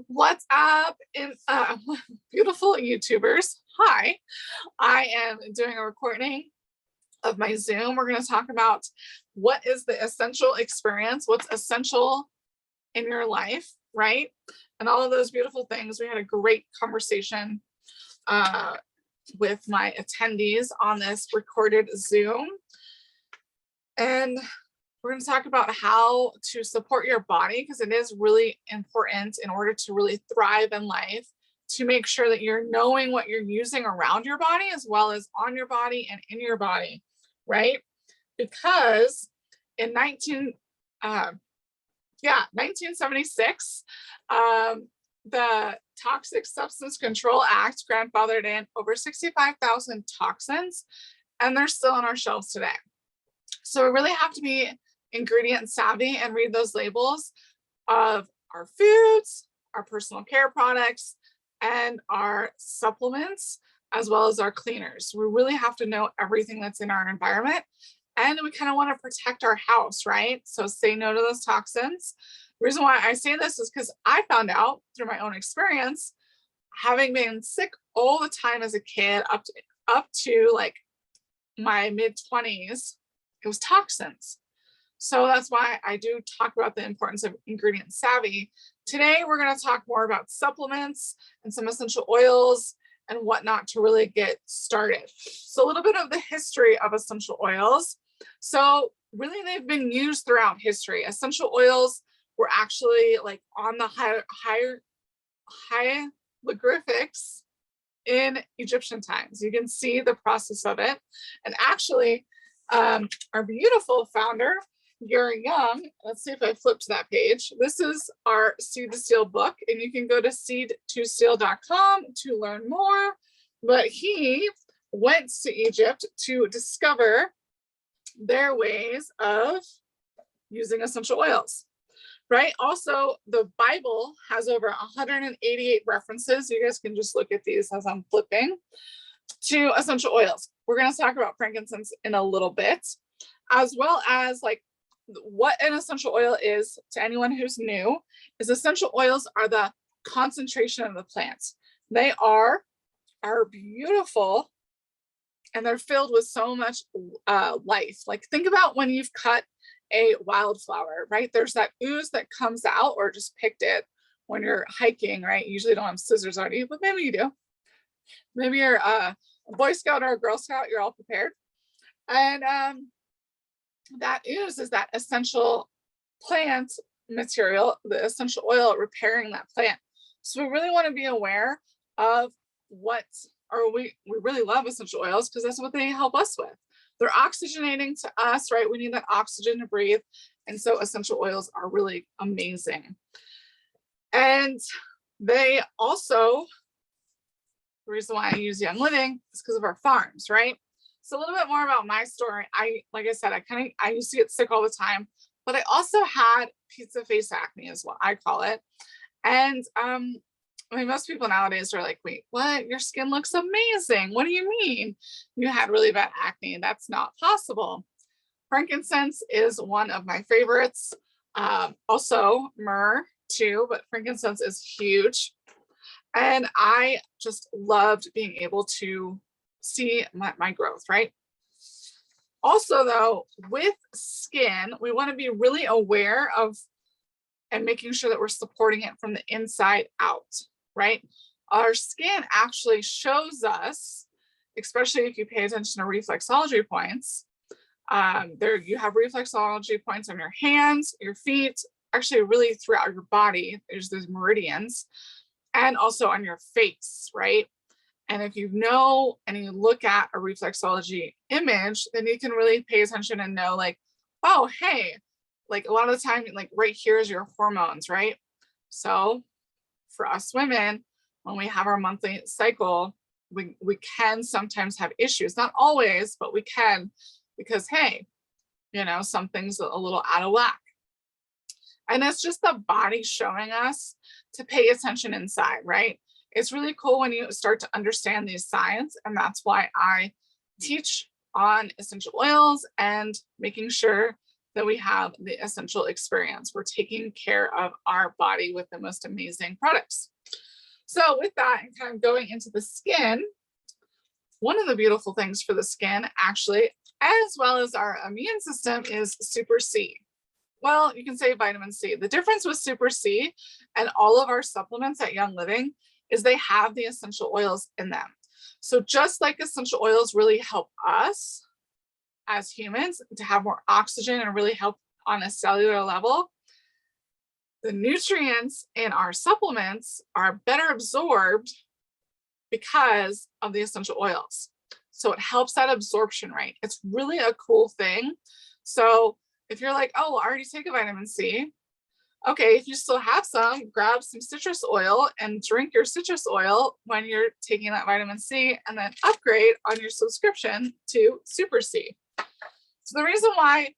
What's up, in beautiful YouTubers? Hi, I am doing a recording of my Zoom. We're going to talk about what is the essential experience, what's essential in your life, right? And all of those beautiful things. We had a great conversation with my attendees on this recorded Zoom. And we're going to talk about how to support your body, because it is really important in order to really thrive in life, to make sure that you're knowing what you're using around your body as well as on your body and in your body, right? Because in 1976, the Toxic Substance Control Act grandfathered in over 65,000 toxins, and they're still on our shelves today. So we really have to be ingredient savvy and read those labels of our foods, our personal care products, and our supplements, as well as our cleaners. We really have to know everything that's in our environment, and we kind of want to protect our house, right? So say no to those toxins. The reason why I say this is because I found out through my own experience, having been sick all the time as a kid, up to like my mid-20s, it was toxins. So that's why I do talk about the importance of ingredient savvy. Today, we're going to talk more about supplements and some essential oils and whatnot to really get started. So a little bit of the history of essential oils. So really, they've been used throughout history. Essential oils were actually like on the hieroglyphics in Egyptian times. You can see the process of it. And actually, our beautiful founder, Gary Young, let's see if I flip to that page. This is our Seed to Steal book, and you can go to seedtosteal.com to learn more. But he went to Egypt to discover their ways of using essential oils, right? Also, the Bible has over 188 references. You guys can just look at these as I'm flipping to essential oils. We're going to talk about frankincense in a little bit, as well as like what an essential oil is. To anyone who's new, is essential oils are the concentration of the plant. They are beautiful, and they're filled with so much life. Like think about when you've cut a wildflower, right? There's that ooze that comes out, or just picked it when you're hiking, right? You usually don't have scissors on you, but maybe you do. Maybe you're a Boy Scout or a Girl Scout, you're all prepared. And that ooze is that essential plant material, the essential oil repairing that plant. So we really want to be aware of what, or we really love essential oils because that's what they help us with. They're oxygenating to us, right? We need that oxygen to breathe. And so essential oils are really amazing. And they also, the reason why I use Young Living is because of our farms, right? So a little bit more about my story. Like I said, I used to get sick all the time, but I also had pizza face acne is what I call it. And I mean, most people nowadays are like, wait, what? Your skin looks amazing. What do you mean you had really bad acne? That's not possible. Frankincense is one of my favorites. Also myrrh too, but frankincense is huge. And I just loved being able to see my growth, right? Also, though, with skin, we want to be really aware of and making sure that we're supporting it from the inside out, right? Our skin actually shows us, especially if you pay attention to reflexology points, there you have reflexology points on your hands, your feet, actually really throughout your body. There's those meridians, and also on your face, right? And if you know and you look at a reflexology image, then you can really pay attention and know like, oh, hey, like a lot of the time, like right here is your hormones, right? So for us women, when we have our monthly cycle, we can sometimes have issues, not always, but we can, because hey, you know, something's a little out of whack. And it's just the body showing us to pay attention inside, right? It's really cool when you start to understand these signs. And that's why I teach on essential oils and making sure that we have the essential experience. We're taking care of our body with the most amazing products. So with that, and kind of going into the skin, one of the beautiful things for the skin, actually, as well as our immune system, is Super C. Well, you can say vitamin C. The difference with Super C and all of our supplements at Young Living is they have the essential oils in them. So just like essential oils really help us as humans to have more oxygen and really help on a cellular level, the nutrients in our supplements are better absorbed because of the essential oils. So it helps that absorption rate. It's really a cool thing. So if you're like, oh, I already take a vitamin C. Okay, if you still have some, grab some citrus oil and drink your citrus oil when you're taking that vitamin C, and then upgrade on your subscription to Super C. So the reason why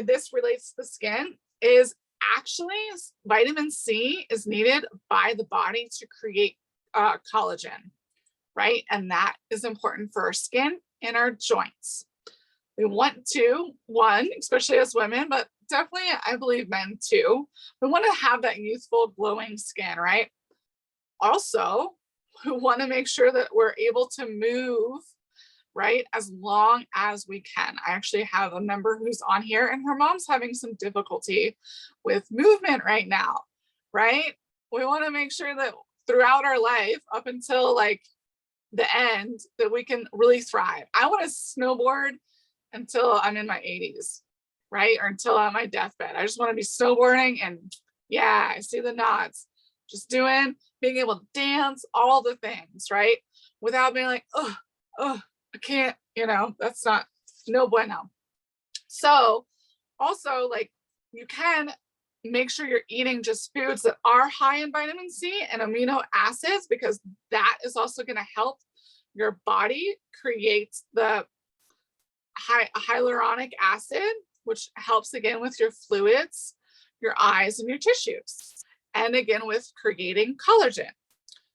this relates to the skin is actually vitamin C is needed by the body to create collagen, right? And that is important for our skin and our joints. We want to, one, especially as women, but definitely I believe men too, we want to have that youthful glowing skin, right? Also, we want to make sure that we're able to move, right, as long as we can. I actually have a member who's on here and her mom's having some difficulty with movement right now, right? We want to make sure that throughout our life, up until like the end, that we can really thrive. I want to snowboard until I'm in my 80s, right? Or until I'm on my deathbed. I just want to be snowboarding, and yeah, I see the nods. Just being able to dance, all the things, right? Without being like, oh, I can't, that's no bueno. So also, like, you can make sure you're eating just foods that are high in vitamin C and amino acids, because that is also going to help your body create the hyaluronic acid, which helps again with your fluids, your eyes, and your tissues. And again, with creating collagen.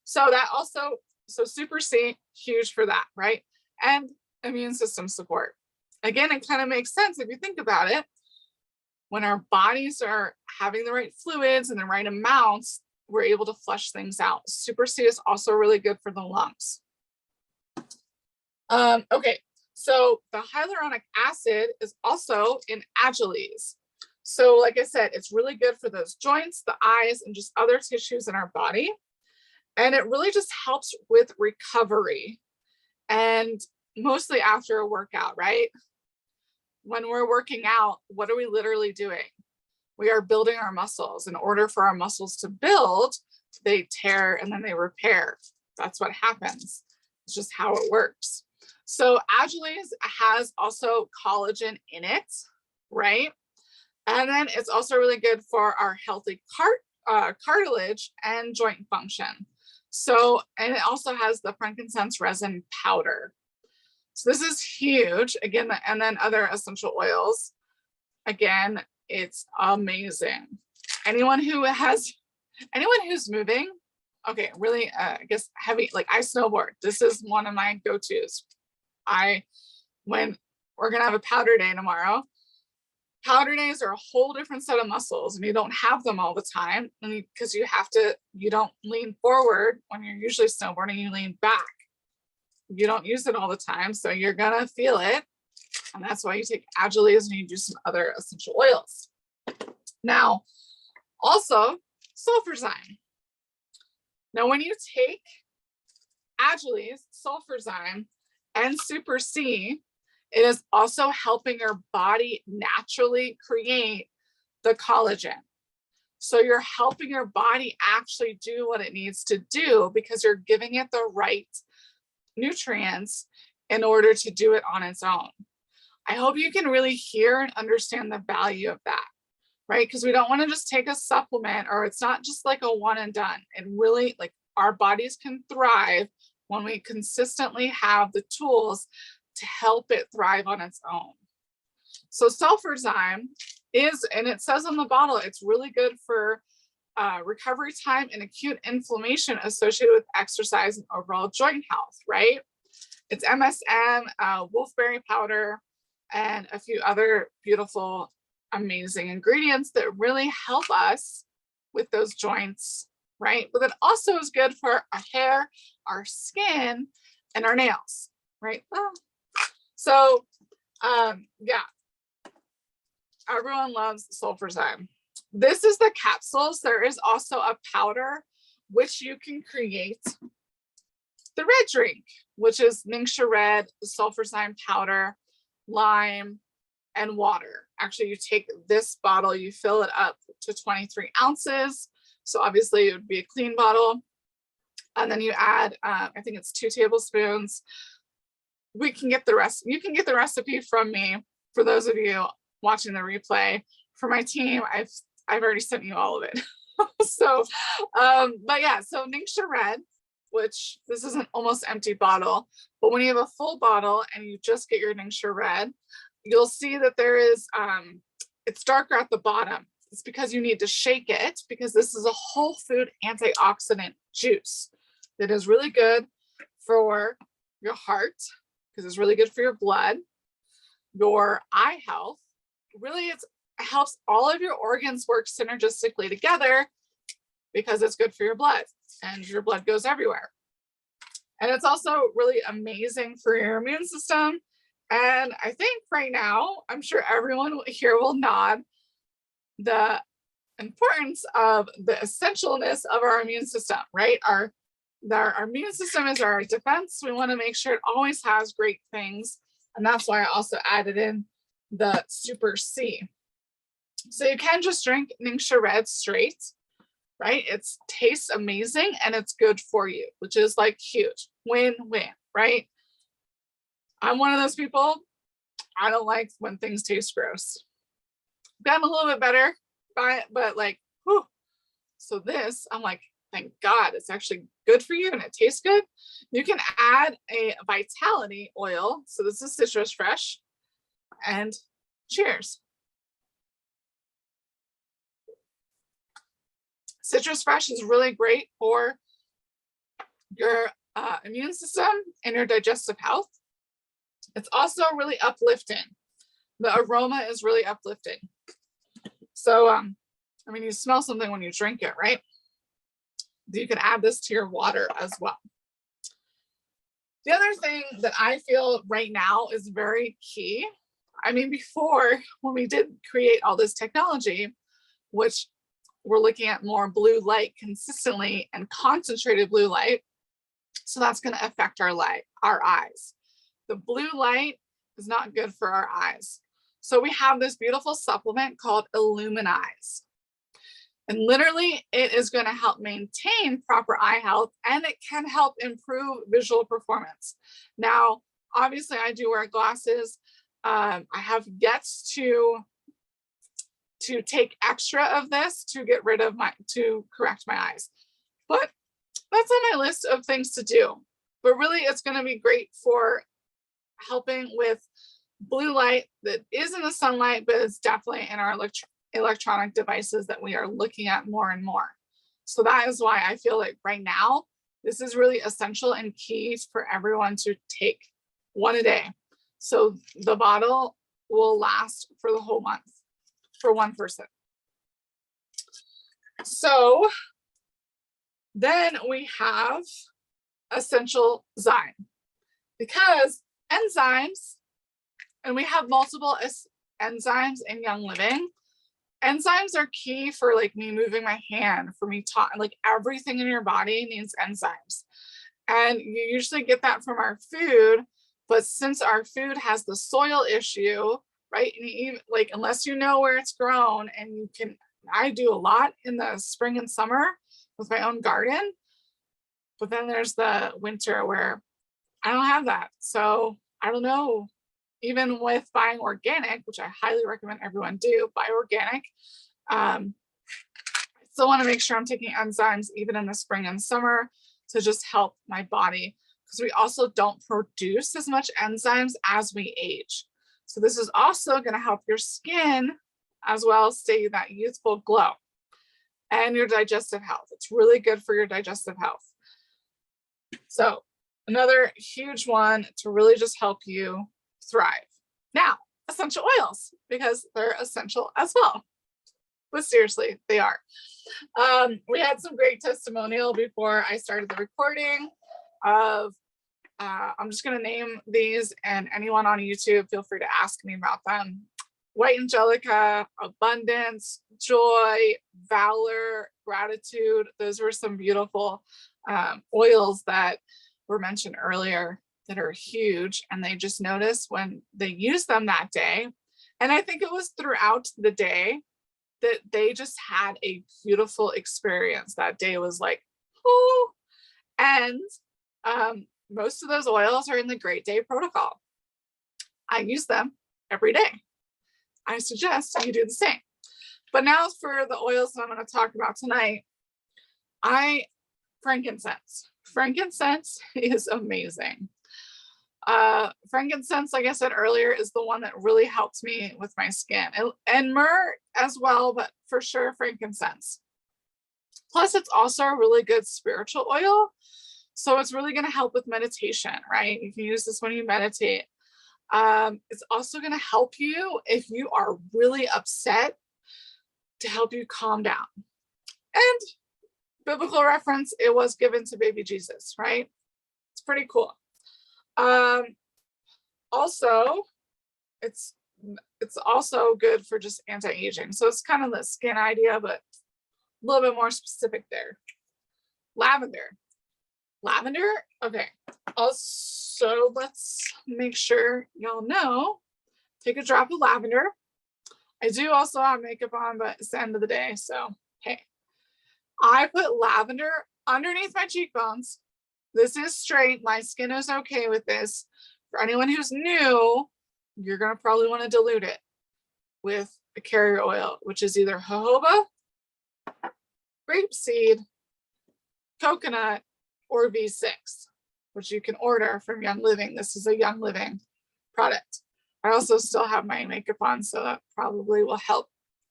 So that also, Super C, huge for that, right? And immune system support. Again, it kind of makes sense if you think about it. When our bodies are having the right fluids and the right amounts, we're able to flush things out. Super C is also really good for the lungs. Okay, so the hyaluronic acid is also in Agiles. So like I said, it's really good for those joints, the eyes, and just other tissues in our body. And it really just helps with recovery, and mostly after a workout, right? When we're working out, what are we literally doing? We are building our muscles. In order for our muscles to build, they tear and then they repair. That's what happens. It's just how it works. So Agiles has also collagen in it, right? And then it's also really good for our healthy cartilage and joint function. So, and it also has the frankincense resin powder. So this is huge. Again, and then other essential oils. Again, it's amazing. Anyone who's moving, okay, really, I guess heavy, like I snowboard. This is one of my go-tos. When we're gonna have a powder day tomorrow, powder days are a whole different set of muscles, and you don't have them all the time, because you don't lean forward when you're usually snowboarding, you lean back. You don't use it all the time, so you're gonna feel it. And that's why you take Agiles and you do some other essential oils. Now, also Sulfurzyme. Now, when you take Agiles, Sulfurzyme, and Super C, it is also helping your body naturally create the collagen. So you're helping your body actually do what it needs to do, because you're giving it the right nutrients in order to do it on its own. I hope you can really hear and understand the value of that, right? Because we don't want to just take a supplement, or it's not just like a one and done. And really, like, our bodies can thrive when we consistently have the tools to help it thrive on its own. So Sulfurzyme is, and it says on the bottle, it's really good for recovery time and acute inflammation associated with exercise and overall joint health, right? It's MSM, wolfberry powder, and a few other beautiful amazing ingredients that really help us with those joints, right? But it also is good for our hair, our skin, and our nails, right? So, yeah, everyone loves Sulfurzyme. This is the capsules. There is also a powder, which you can create the red drink, which is Ningxia Red, Sulfurzyme powder, lime, and water. Actually, you take this bottle, you fill it up to 23 ounces. So obviously it would be a clean bottle. And then you add, I think it's 2 tablespoons. We can get the rest. You can get the recipe from me. For those of you watching the replay, for my team, I've already sent you all of it. So, but yeah, so Ningxia Red, which this is an almost empty bottle, but when you have a full bottle and you just get your Ningxia Red, you'll see that there is, it's darker at the bottom. It's because you need to shake it, because this is a whole food antioxidant juice that is really good for your heart, because it's really good for your blood, your eye health. Really, it helps all of your organs work synergistically together, because it's good for your blood and your blood goes everywhere. And it's also really amazing for your immune system. And I think right now, I'm sure everyone here will nod the importance of the essentialness of our immune system, right? Our immune system is our defense. We want to make sure it always has great things. And that's why I also added in the Super C. So you can just drink Ningxia Red straight, right? It tastes amazing and it's good for you, which is like huge win-win, right? I'm one of those people, I don't like when things taste gross. Gotten a little bit better by it, but like, whew. So this, I'm like, thank God, it's actually good for you and it tastes good. You can add a vitality oil. So this is Citrus Fresh, and cheers. Citrus Fresh is really great for your immune system and your digestive health. It's also really uplifting. The aroma is really uplifting. So, I mean, you smell something when you drink it, right? You can add this to your water as well. The other thing that I feel right now is very key. I mean, before, when we did create all this technology, which we're looking at more blue light consistently and concentrated blue light, so that's going to affect our eyes. The blue light is not good for our eyes. So we have this beautiful supplement called Illuminize. And literally it is going to help maintain proper eye health, and it can help improve visual performance. Now, obviously I do wear glasses. I have yet to take extra of this to get rid of to correct my eyes. But that's on my list of things to do. But really it's going to be great for helping with blue light that is in the sunlight, but it's definitely in our electronic devices that we are looking at more and more. So that is why I feel like right now, this is really essential and key for everyone to take one a day. So the bottle will last for the whole month for one person. So then we have Essential Zyme, because enzymes, and we have multiple enzymes in Young Living. Enzymes are key for like me moving my hand, for me talking, like everything in your body needs enzymes. And you usually get that from our food, but since our food has the soil issue, right? And even, like, unless you know where it's grown, and you can, I do a lot in the spring and summer with my own garden, but then there's the winter where I don't have that. So I don't know, even with buying organic, which I highly recommend everyone do, buy organic. I still want to make sure I'm taking enzymes even in the spring and summer to just help my body, because we also don't produce as much enzymes as we age. So this is also going to help your skin as well as stay that youthful glow, and your digestive health. It's really good for your digestive health. So another huge one to really just help you thrive. Now, essential oils because they're essential as well. But seriously, they are. We had some great testimonial before I started the recording of, I'm just going to name these, and anyone on YouTube, feel free to ask me about them. White Angelica, abundance, joy, valor, gratitude. Those were some beautiful oils that were mentioned earlier that are huge, and they just noticed when they use them that day. And I think it was throughout the day that they just had a beautiful experience. That day was like, oh, and most of those oils are in the Great Day Protocol. I use them every day. I suggest you do the same. But now for the oils that I'm going to talk about tonight, frankincense. Frankincense is amazing. Frankincense, like I said earlier, is the one that really helped me with my skin, and myrrh as well, but for sure frankincense. Plus, it's also a really good spiritual oil. So it's really going to help with meditation, right? You can use this when you meditate. It's also going to help you if you are really upset, to help you calm down. And biblical reference, it was given to baby Jesus, right? It's pretty cool. Also, it's also good for just anti-aging. So it's kind of the skin idea, but a little bit more specific there. Lavender. Okay. Also, let's make sure y'all know, take a drop of lavender. I do also have makeup on, but it's the end of the day. So, hey, I put lavender underneath my cheekbones. This is straight. My skin is okay with this. For anyone who's new, you're going to probably want to dilute it with a carrier oil, which is either jojoba, grapeseed, coconut, or V6, which you can order from Young Living. This is a Young Living product. I also still have my makeup on, so that probably will help.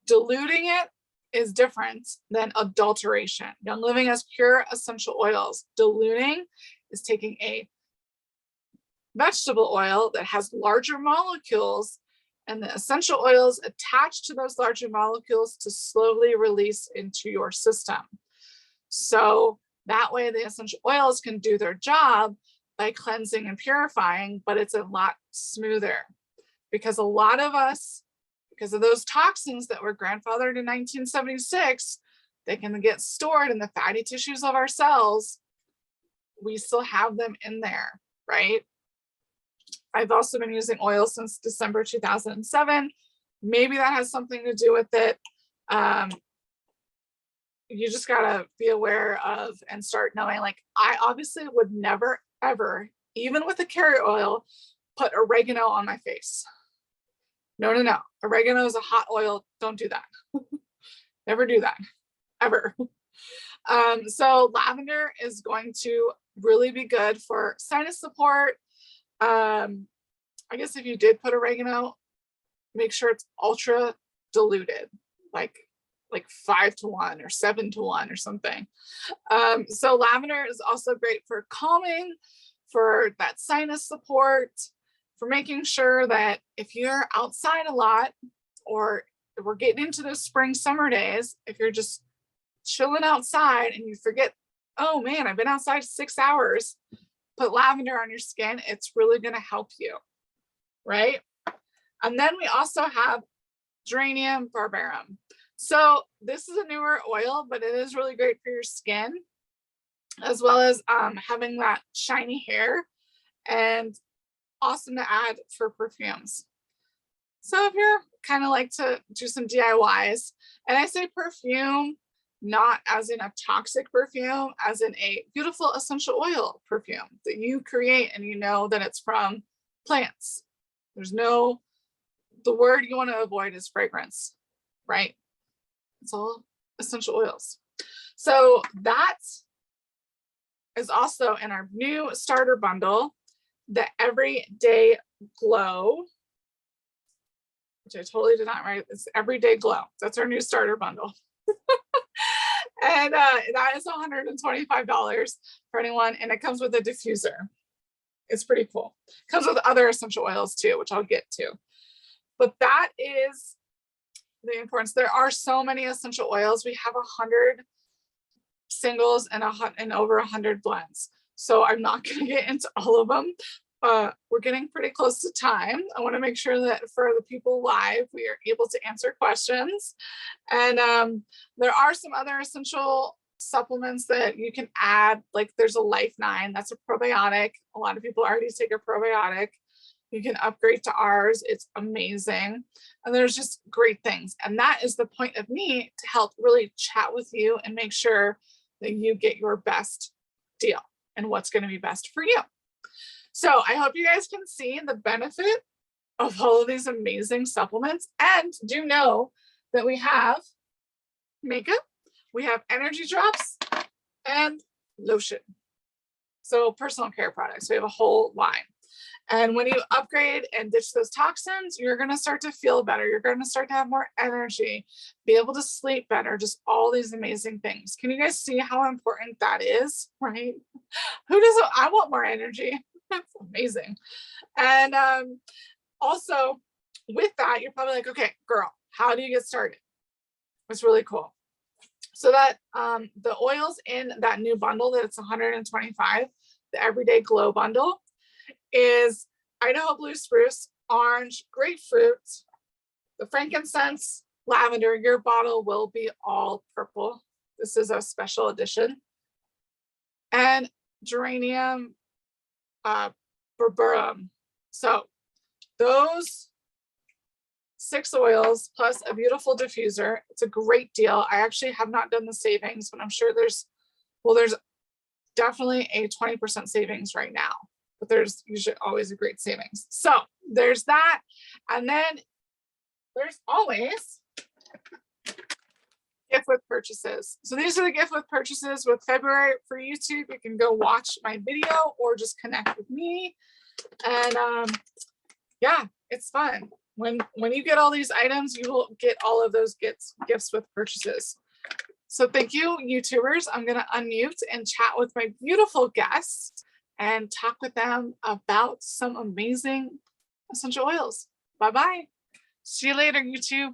Diluting it is different than adulteration. Young Living has pure essential oils. Diluting is taking a vegetable oil that has larger molecules and the essential oils attached to those larger molecules to slowly release into your system. So that way the essential oils can do their job by cleansing and purifying, but it's a lot smoother, because a lot of us, because of those toxins that were grandfathered in 1976, they can get stored in the fatty tissues of our cells. We still have them in there, right? I've also been using oil since December 2007. Maybe that has something to do with it. You just gotta be aware of and start knowing, like, I obviously would never, ever, even with a carrier oil, put oregano on my face. No. Oregano is a hot oil. Don't do that. Never do that, ever. So lavender is going to really be good for sinus support. I guess if you did put oregano, make sure it's ultra diluted, like 5-to-1 or 7-to-1 or something. So lavender is also great for calming, for that sinus support, for making sure that if you're outside a lot, or if we're getting into those spring, summer days, if you're just chilling outside and you forget, oh man, I've been outside 6 hours, put lavender on your skin. It's really going to help you, right? And then we also have Geranium Barbarum. So this is a newer oil, but it is really great for your skin, as well as having that shiny hair, and awesome to add for perfumes. So if you're kind of like to do some DIYs, and I say perfume, not as in a toxic perfume, as in a beautiful essential oil perfume that you create and you know that it's from plants. The word you want to avoid is fragrance, right? It's all essential oils. So that is also in our new starter bundle, the Everyday Glow, which I totally did not write. It's Everyday Glow. That's our new starter bundle. And that is $125 for anyone. And it comes with a diffuser. It's pretty cool. It comes with other essential oils too, which I'll get to. But that is the importance. There are so many essential oils. We have 100 singles and over 100 blends. So I'm not going to get into all of them. We're getting pretty close to time. I want to make sure that for the people live, we are able to answer questions. And there are some other essential supplements that you can add. Like there's a Life 9, that's a probiotic. A lot of people already take a probiotic. You can upgrade to ours. It's amazing. And there's just great things. And that is the point of me, to help really chat with you and make sure that you get your best deal and what's going to be best for you. So I hope you guys can see the benefit of all of these amazing supplements. And do know that we have makeup, we have energy drops, and lotion. So personal care products, we have a whole line. And when you upgrade and ditch those toxins, you're going to start to feel better. You're going to start to have more energy, be able to sleep better, just all these amazing things. Can you guys see how important that is, right? Who doesn't? I want more energy. That's amazing. And also with that, you're probably like, okay, girl, how do you get started? It's really cool. So that the oils in that new bundle, that it's 125, the Everyday Glow bundle, is Idaho Blue Spruce, Orange, Grapefruit, the Frankincense, Lavender. Your bottle will be all purple. This is a special edition. And Geranium Barbarum. So those 6 oils plus a beautiful diffuser. It's a great deal. I actually have not done the savings, but I'm sure there's definitely a 20% savings right now. But there's usually always a great savings. So there's that. And then there's always gift with purchases. So these are the gift with purchases with February for YouTube. You can go watch my video or just connect with me. And yeah, it's fun. When you get all these items, you will get all of those gifts with purchases. So thank you, YouTubers. I'm going to unmute and chat with my beautiful guests and talk with them about some amazing essential oils. Bye-bye. See you later, YouTube.